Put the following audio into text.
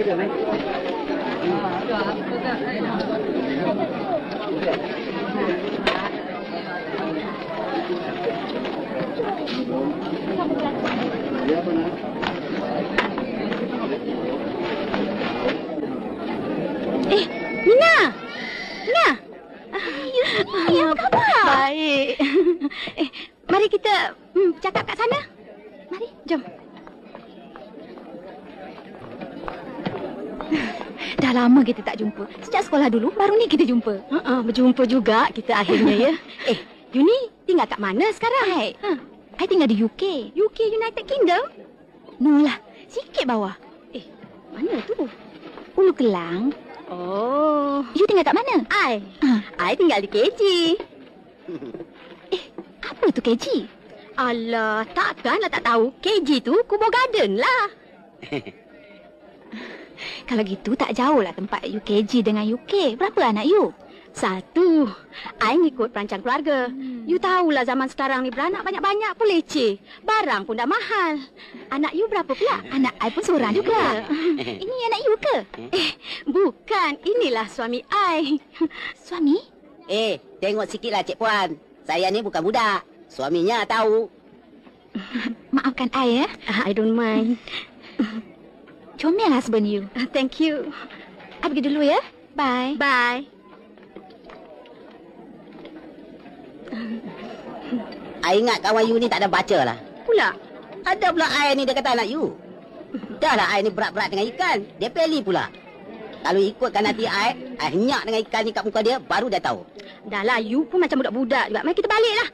Mina! Mina! Ya, apa khabar? Baik. Mari kita cakap kat sana. Mari, jom. Dah lama kita tak jumpa. Sejak sekolah dulu, baru ni kita jumpa. Berjumpa juga kita akhirnya ya. Yuni tinggal kat mana sekarang? I tinggal di UK. UK, United Kingdom? No lah, sikit bawah. Mana tu? Ulu Kelang. Oh, You tinggal kat mana? I tinggal di KG. Apa tu KG? Alah, takkanlah tak tahu. KG tu Kubo Garden lah. Kalau gitu tak jauh lah tempat UKG dengan UK. Berapa anak you? 1. I ngikut perancang keluarga. You tahulah zaman sekarang ni beranak banyak-banyak pun leceh. Barang pun dah mahal. Anak you berapa pula? Anak I pun seorang juga. Ini anak you ke? Bukan. Inilah suami I. Suami? Tengok sikitlah Cik Puan. Saya ni bukan budak. Suaminya tahu. Maafkan I ya. I don't mind. Comel husband you. Thank you. I pergi dulu ya. Bye. Bye. I ingat kawan you ni tak ada baca lah. Pula? Ada pula I ni dia kata anak you. Dah lah I ni berat-berat dengan ikan. Dia peli pula. Kalau ikutkan hati I henyak dengan ikan ni kat muka dia, baru dia tahu. Dah lah, you pun macam budak-budak juga. Mari kita balik lah.